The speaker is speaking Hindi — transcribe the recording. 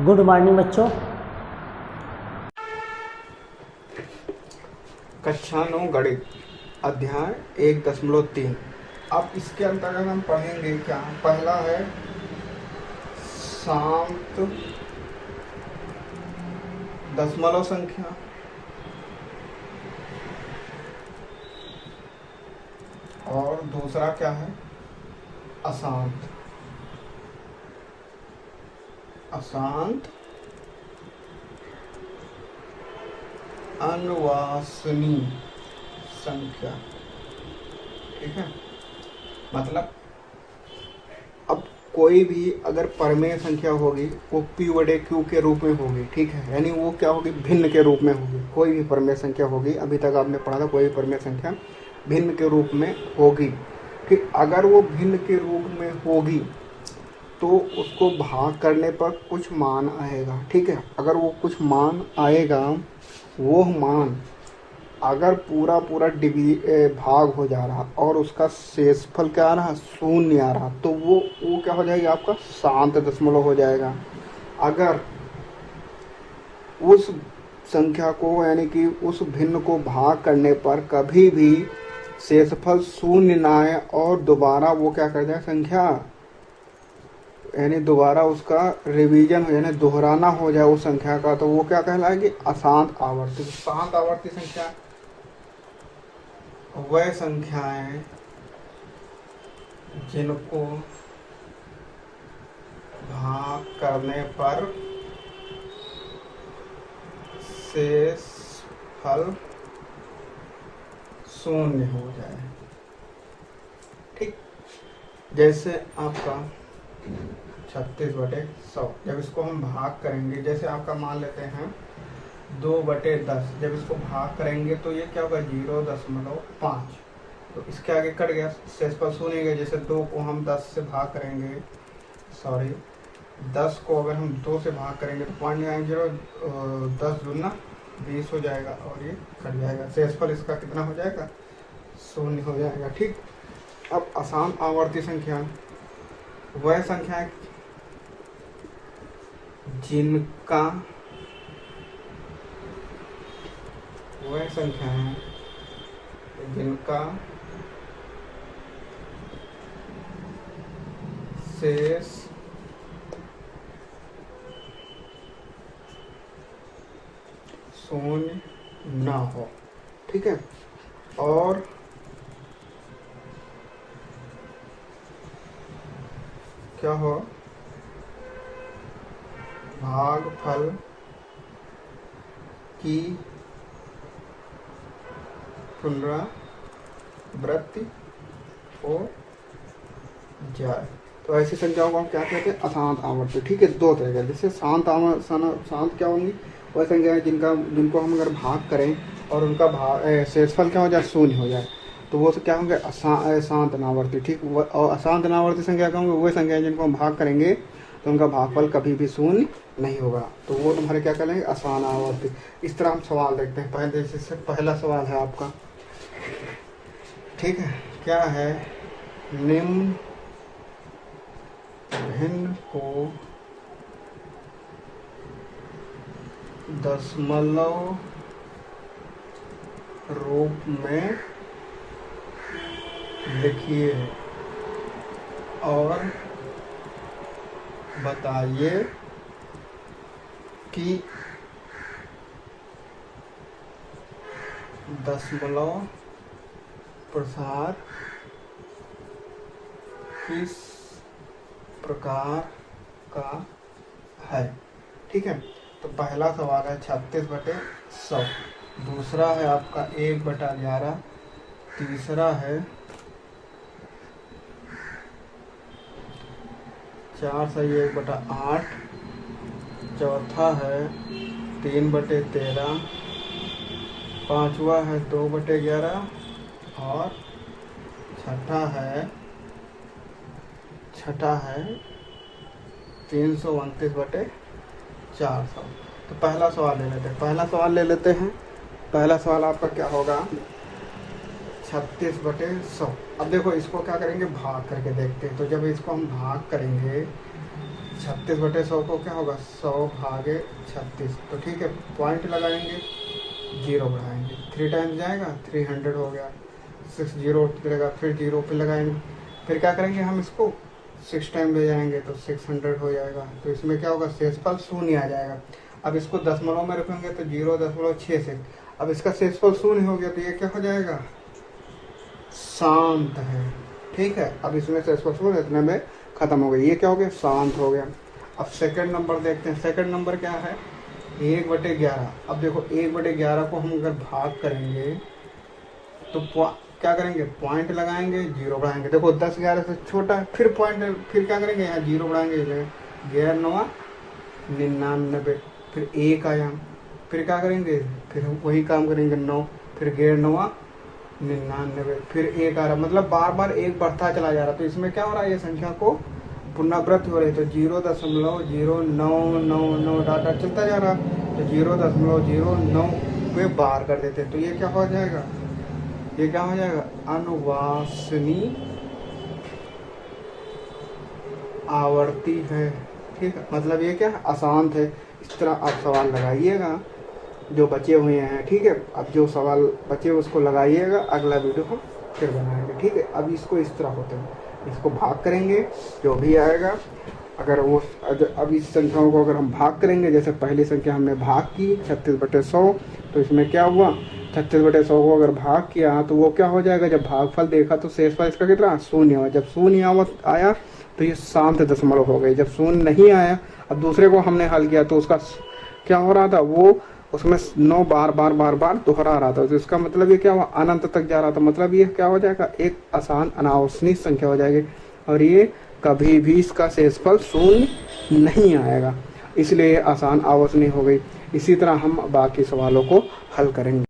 गुड मॉर्निंग बच्चों। कक्षा 9 गणित अध्याय 1.3। अब इसके अंतर्गत हम पढ़ेंगे क्या। पहला है शांत दशमलव संख्या, और दूसरा क्या है अशांत अनवासनीय संख्या। ठीक है, मतलब अब कोई भी अगर परमेय संख्या होगी वो P/Q के रूप में होगी। ठीक है, यानी वो क्या होगी, भिन्न के रूप में होगी। कोई भी परमेय संख्या होगी, अभी तक आपने पढ़ा था, कोई भी परमेय संख्या भिन्न के रूप में होगी। ठीक, अगर वो भिन्न के रूप में होगी तो उसको भाग करने पर कुछ मान आएगा। ठीक है, अगर वो कुछ मान आएगा, वो मान अगर पूरा भाग हो जा रहा और उसका शेषफल क्या आ रहा, शून्य आ रहा, तो वो क्या हो जाएगा, आपका शांत दशमलव हो जाएगा। अगर उस संख्या को यानी कि उस भिन्न को भाग करने पर कभी भी शेषफल शून्य ना आए और दोबारा वो क्या कर जाए, संख्या यानी दोबारा उसका रिवीजन हो, यानी दोहराना हो जाए उस संख्या का, तो वो क्या कहलाएगी, अशांत आवर्ती। शांत आवर्ती संख्या वह संख्याएं जिनको भाग करने पर शेषफल शून्य हो जाए। ठीक, जैसे आपका 36/100, जब इसको हम भाग करेंगे, जैसे आपका मान लेते हैं 2/10, जब इसको भाग करेंगे तो ये क्या होगा, 0.5। तो इसके आगे कट गया, शेषफल शून्य गया। जैसे 2 को हम 10 से भाग करेंगे, 10 को अगर हम 2 से भाग करेंगे तो 0.0, 10 दूना 20 हो जाएगा और ये कट जाएगा। शेषफल इसका कितना हो जाएगा, शून्य हो जाएगा। ठीक, अब अशांत आवर्ती संख्या वह संख्या है जिनका शेष शून्य ना हो। ठीक है, और क्या हो, भागफल की पुनरावृत्ति हो जाए। तो ऐसी संख्याओं को हम क्या कहते हैं, अशांत आवर्ती। ठीक है, दो तरह के, जैसे शांत क्या होंगी, वह संख्याएं जिनको हम अगर भाग करें और उनका शेषफल क्या हो जाए, शून्य हो जाए, तो वो क्या होंगे, अशांत अनावर्ती। ठीक, और अशांत अनावर्ती संख्या क्या होंगे, वह संख्या जिनको हम भाग करेंगे तो उनका भागफल कभी भी शून्य नहीं होगा, तो वो तुम्हारे क्या करेंगे, अशांत आवर्ती। इस तरह हम सवाल देखते हैं। पहले जैसे पहला सवाल है आपका, ठीक है, क्या है, निम्न भिन्न को दशमलव रूप में लिखिए और बताइए कि दशमलव प्रसार किस प्रकार का है। ठीक है, तो पहला सवाल है 36/100, दूसरा है आपका 1/11, तीसरा है 4 से 1/8, चौथा है 3/13, पांचवा है 2/11 और छठा है 329/400। तो पहला सवाल ले लेते हैं। पहला सवाल आपका क्या होगा, 36/100। अब देखो इसको क्या करेंगे, भाग करके देखते हैं। तो जब इसको हम भाग करेंगे 36/100 को क्या होगा 100 भागे 36। तो ठीक है, पॉइंट लगाएंगे, 0 बढ़ाएंगे, 3 टाइम्स जाएगा 300 हो गया, 6 0 चलेगा, फिर 0 पे लगाएंगे, फिर क्या करेंगे हम इसको 6 टाइम ले जाएंगे तो 600 हो जाएगा। तो इसमें क्या होगा शेषफल शून्य आ जाएगा। अब इसको दशमलव में रखेंगे तो 0.66। अब इसका शेषफल शून्य हो गया तो ये क्या हो जाएगा शांत है। ठीक है, अब इसमें शेषफल शून्य इतने में खत्म हो गया, ये क्या हो गया शांत हो गया। अब सेकंड नंबर देखते हैं। सेकंड नंबर क्या है 1/11। अब देखो 1/11 को हम अगर भाग करेंगे तो क्या करेंगे पॉइंट लगाएंगे, 0 बढ़ाएंगे। देखो 10 11 से छोटा है, फिर पॉइंट, फिर क्या करेंगे यहाँ 0 बढ़ाएंगे, 11 9 99, फिर 1 आया, फिर क्या करेंगे फिर हम वही काम करेंगे 9, फिर 11 9 99, फिर 1 आ रहा, मतलब बार बार 1 बढ़ता चला जा रहा। तो इसमें क्या हो रहा है ये संख्या को पुनरावृत्ति हो रही, तो 0.09999 डाटा चलता जा रहा, तो 0.09 पे बार कर देते हैं। तो ये क्या हो जाएगा, ये क्या हो जाएगा अनुवासनी आवर्ती है। ठीक है, मतलब ये क्या है अशांत है। इस तरह आप सवाल लगाइएगा जो बचे हुए हैं। ठीक है, अब जो सवाल बचे उसको लगाइएगा, अगला वीडियो हम फिर बनाएंगे। ठीक है, अब इसको इस तरह होते हैं, इसको भाग करेंगे जो भी आएगा, अगर वो अब इस संख्याओं को अगर हम भाग करेंगे, जैसे पहली संख्या हमने भाग की 36/100, तो इसमें क्या हुआ 36/100 को अगर भाग किया तो वो क्या हो जाएगा, जब भागफल देखा तो शेषफल इसका कितना शून्य हुआ। जब शून्य आया तो ये शांत दशमलव हो गई। जब शून्य नहीं आया, अब दूसरे को हमने हल किया तो उसका क्या हो रहा था, वो उसमें 9 बार दोहरा रहा था। तो इसका मतलब ये क्या हुआ अनंत तक जा रहा था। मतलब ये क्या हो जाएगा एक आसान अनावश्यक संख्या हो जाएगी, और ये कभी भी इसका शेषफल शून्य नहीं आएगा, इसलिए आसान अनावश्यक हो गई। इसी तरह हम बाकी सवालों को हल करेंगे।